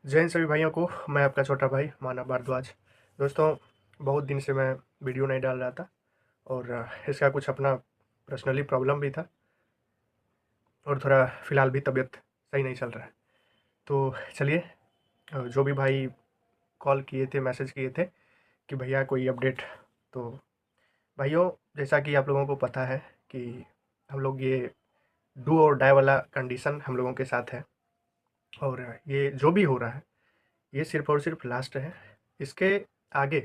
जय हिंद सभी भाइयों को। मैं आपका छोटा भाई मानव भारद्वाज। दोस्तों, बहुत दिन से मैं वीडियो नहीं डाल रहा था और इसका कुछ अपना पर्सनली प्रॉब्लम भी था और थोड़ा फ़िलहाल भी तबीयत सही नहीं चल रहा है। तो चलिए, जो भी भाई कॉल किए थे, मैसेज किए थे कि भैया कोई अपडेट, तो भाइयों, जैसा कि आप लोगों को पता है कि हम लोग ये डू और डाई वाला कंडीशन हम लोगों के साथ है और ये जो भी हो रहा है ये सिर्फ़ और सिर्फ लास्ट है। इसके आगे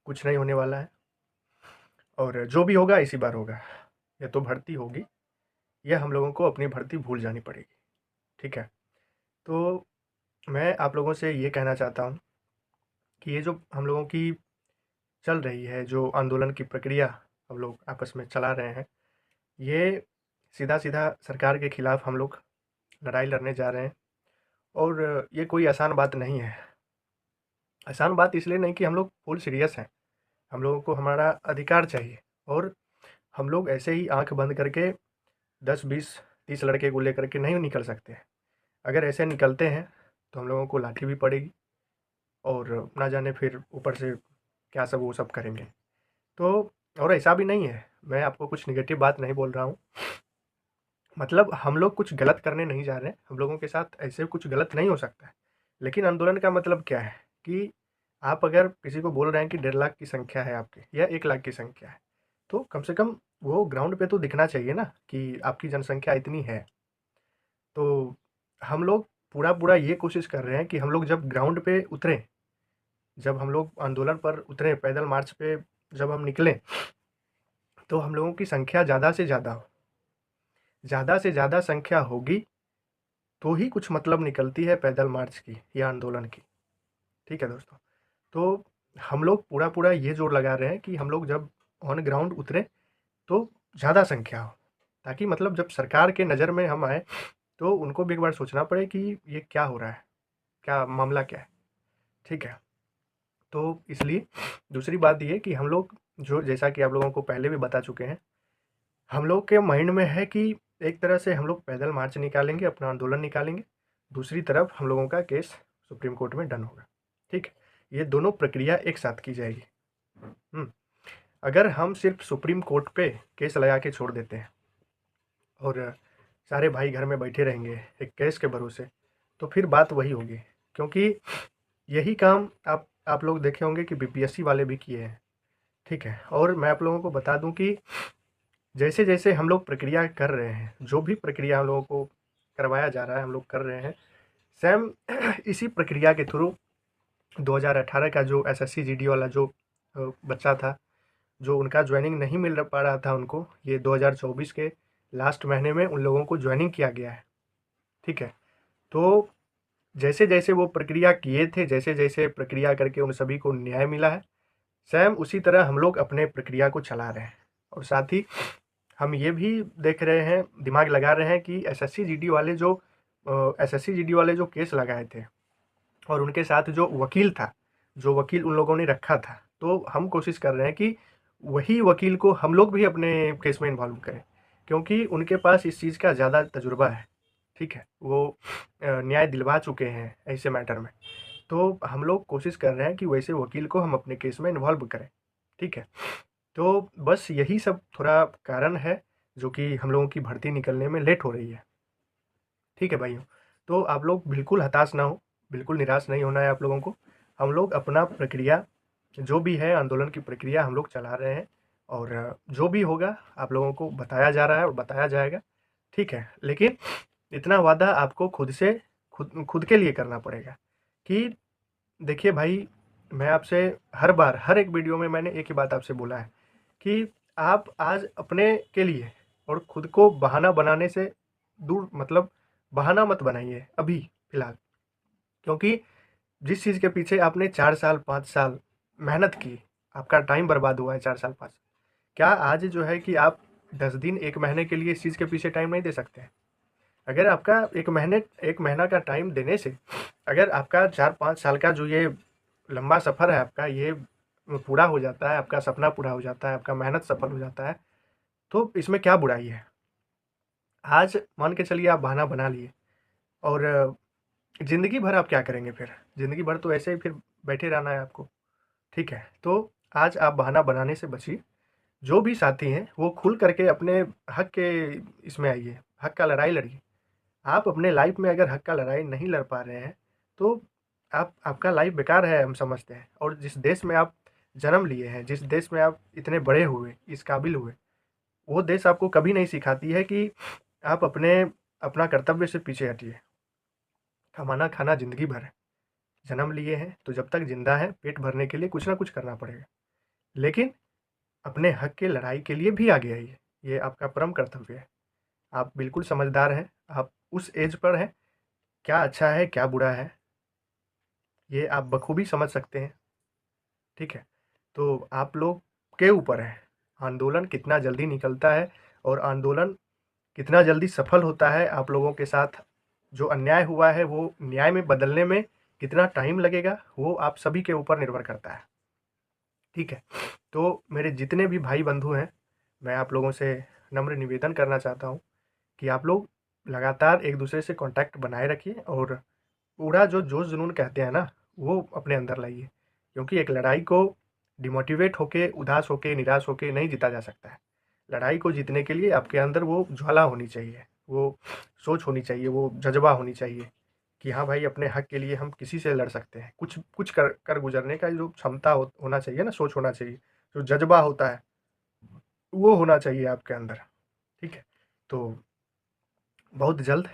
कुछ नहीं होने वाला है और जो भी होगा इसी बार होगा। या तो भर्ती होगी या हम लोगों को अपनी भर्ती भूल जानी पड़ेगी। ठीक है? तो मैं आप लोगों से ये कहना चाहता हूँ कि ये जो हम लोगों की चल रही है, जो आंदोलन की प्रक्रिया हम लोग आपस में चला रहे हैं, ये सीधा-सीधा सरकार के खिलाफ हम लोग लड़ाई लड़ने जा रहे हैं और ये कोई आसान बात नहीं है। आसान बात इसलिए नहीं कि हम लोग फुल सीरियस हैं। हम लोगों को हमारा अधिकार चाहिए और हम लोग ऐसे ही आँख बंद करके 10, 20, 30 लड़के को लेकर के नहीं निकल सकते हैं। अगर ऐसे निकलते हैं तो हम लोगों को लाठी भी पड़ेगी और ना जाने फिर ऊपर से क्या सब वो सब करेंगे। तो और ऐसा भी नहीं है, मैं आपको कुछ नेगेटिव बात नहीं बोल रहा हूँ। मतलब हम लोग कुछ गलत करने नहीं जा रहे हैं, हम लोगों के साथ ऐसे कुछ गलत नहीं हो सकता है। लेकिन आंदोलन का मतलब क्या है कि आप अगर किसी को बोल रहे हैं कि 1.5 लाख की संख्या है आपकी या 1 लाख की संख्या है, तो कम से कम वो ग्राउंड पे तो दिखना चाहिए ना कि आपकी जनसंख्या इतनी है। तो हम लोग पूरा ये कोशिश कर रहे हैं कि हम लोग जब ग्राउंड पे उतरें, जब हम लोग आंदोलन पर उतरें, पैदल मार्च पे जब हम निकलें, तो हम लोगों की संख्या ज़्यादा से ज़्यादा हो। ज़्यादा से ज़्यादा संख्या होगी तो ही कुछ मतलब निकलती है पैदल मार्च की या आंदोलन की। ठीक है दोस्तों? तो हम लोग पूरा ये ज़ोर लगा रहे हैं कि हम लोग जब ऑन ग्राउंड उतरें तो ज़्यादा संख्या हो, ताकि मतलब जब सरकार के नज़र में हम आएँ तो उनको भी एक बार सोचना पड़े कि ये क्या हो रहा है, क्या मामला क्या है। ठीक है? तो इसलिए दूसरी बात ये कि हम लोग, जो जैसा कि आप लोगों को पहले भी बता चुके हैं, हम लोग के माइंड में है कि एक तरह से हम लोग पैदल मार्च निकालेंगे, अपना आंदोलन निकालेंगे, दूसरी तरफ हम लोगों का केस सुप्रीम कोर्ट में डन होगा। ठीक है? ये दोनों प्रक्रिया एक साथ की जाएगी। अगर हम सिर्फ सुप्रीम कोर्ट पे केस लगा के छोड़ देते हैं और सारे भाई घर में बैठे रहेंगे एक केस के भरोसे, तो फिर बात वही होगी। क्योंकि यही काम आप लोग देखे होंगे कि बीपीएससी वाले भी किए हैं। ठीक है? और मैं आप लोगों को बता दूं कि जैसे-जैसे हम लोग प्रक्रिया कर रहे हैं, जो भी प्रक्रिया हम लोगों को करवाया जा रहा है, हम लोग कर रहे हैं, सेम इसी प्रक्रिया के थ्रू 2018 का जो एसएससी जीडी वाला जो बच्चा था, जो उनका जॉइनिंग नहीं मिल पा रहा था उनको, ये 2024 के लास्ट महीने में उन लोगों को जॉइनिंग किया गया है। ठीक है? तो जैसे-जैसे वो प्रक्रिया किए थे, जैसे-जैसे प्रक्रिया करके उन सभी को न्याय मिला है, सेम उसी तरह हम लोग अपने प्रक्रिया को चला रहे हैं। और साथ ही हम ये भी देख रहे हैं, दिमाग लगा रहे हैं कि एसएससी जीडी वाले जो केस लगाए थे और उनके साथ जो वकील था, जो वकील उन लोगों ने रखा था, तो हम कोशिश कर रहे हैं कि वही वकील को हम लोग भी अपने केस में इन्वॉल्व करें, क्योंकि उनके पास इस चीज़ का ज़्यादा तजुर्बा है। ठीक है? वो न्याय दिलवा चुके हैं ऐसे मैटर में। तो हम लोग कोशिश कर रहे हैं कि वैसे वकील को हम अपने केस में इन्वॉल्व करें। ठीक है? तो बस यही सब थोड़ा कारण है जो कि हम लोगों की भर्ती निकलने में लेट हो रही है। ठीक है भाइयों? तो आप लोग बिल्कुल हताश ना हो, बिल्कुल निराश नहीं होना है आप लोगों को। हम लोग अपना प्रक्रिया जो भी है, आंदोलन की प्रक्रिया हम लोग चला रहे हैं और जो भी होगा आप लोगों को बताया जा रहा है और बताया जाएगा। ठीक है? लेकिन इतना वादा आपको खुद से खुद खुद के लिए करना पड़ेगा कि देखिए भाई, मैं आपसे हर बार, हर एक वीडियो में मैंने एक ही बात आपसे बोला है कि आप आज अपने के लिए और खुद को बहाना बनाने से दूर, मतलब बहाना मत बनाइए अभी फ़िलहाल। क्योंकि जिस चीज़ के पीछे आपने 4 साल, 5 साल मेहनत की, आपका टाइम बर्बाद हुआ है 4 साल, 5 साल। क्या आज जो है कि आप 10 दिन, 1 महीने के लिए इस चीज़ के पीछे टाइम नहीं दे सकते हैं? अगर आपका 1 महीना का टाइम देने से अगर आपका 4-5 साल का जो ये लंबा सफ़र है आपका, ये पूरा हो जाता है, आपका सपना पूरा हो जाता है, आपका मेहनत सफल हो जाता है, तो इसमें क्या बुराई है? आज मान के चलिए आप बहाना बना लिए और ज़िंदगी भर आप क्या करेंगे फिर? ज़िंदगी भर तो ऐसे ही फिर बैठे रहना है आपको, ठीक है? तो आज आप बहाना बनाने से बचिए। जो भी साथी हैं, वो खुल करके अपने हक के इसमें आइए, हक का लड़ाई लड़िए। आप अपने लाइफ़ में अगर हक का लड़ाई नहीं लड़ पा रहे हैं, तो आप आपका लाइफ़ बेकार है हम समझते हैं। और जिस देश में आप जन्म लिए हैं, जिस देश में आप इतने बड़े हुए, इस काबिल हुए, वो देश आपको कभी नहीं सिखाती है कि आप अपना कर्तव्य से पीछे हटिए। कमाना खाना ज़िंदगी भर है। जन्म लिए हैं, तो जब तक ज़िंदा हैं, पेट भरने के लिए कुछ ना कुछ करना पड़ेगा। लेकिन अपने हक की लड़ाई के लिए भी आगे आइए। ये आपका परम कर्तव्य है। आप बिल्कुल समझदार हैं, आप उस एज पर हैं, क्या अच्छा है, क्या बुरा है, ये आप बखूबी समझ सकते हैं, ठीक है? तो आप लोग के ऊपर है, आंदोलन कितना जल्दी निकलता है और आंदोलन कितना जल्दी सफल होता है आप लोगों के साथ। जो अन्याय हुआ है, वो न्याय में बदलने में कितना टाइम लगेगा, वो आप सभी के ऊपर निर्भर करता है, ठीक है? तो मेरे जितने भी भाई बंधु हैं, मैं आप लोगों से नम्र निवेदन करना चाहता हूँ कि आप लोग लगातार एक दूसरे से कांटेक्ट बनाए रखिए और पूरा जो जोश जुनून कहते हैं ना, वो अपने अंदर लाइए। क्योंकि एक लड़ाई को डिमोटिवेट होके, उदास होके, निराश होके नहीं जीता जा सकता है। लड़ाई को जीतने के लिए आपके अंदर वो ज्वाला होनी चाहिए, वो सोच होनी चाहिए, वो जज्बा होनी चाहिए कि हाँ भाई, अपने हक के लिए हम किसी से लड़ सकते हैं। कुछ कुछ कर कर गुजरने का जो क्षमता होना चाहिए ना, सोच होना चाहिए, जो जज्बा होता है, वो होना चाहिए आपके अंदर, ठीक है? तो बहुत जल्द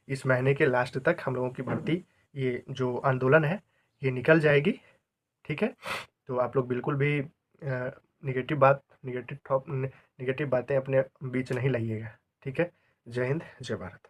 इस महीने के लास्ट तक हम लोगों की भर्ती, ये जो आंदोलन है, ये निकल जाएगी, ठीक है? तो आप लोग बिल्कुल भी नेगेटिव बातें अपने बीच नहीं लाइएगा, ठीक है? जय हिंद, जय भारत।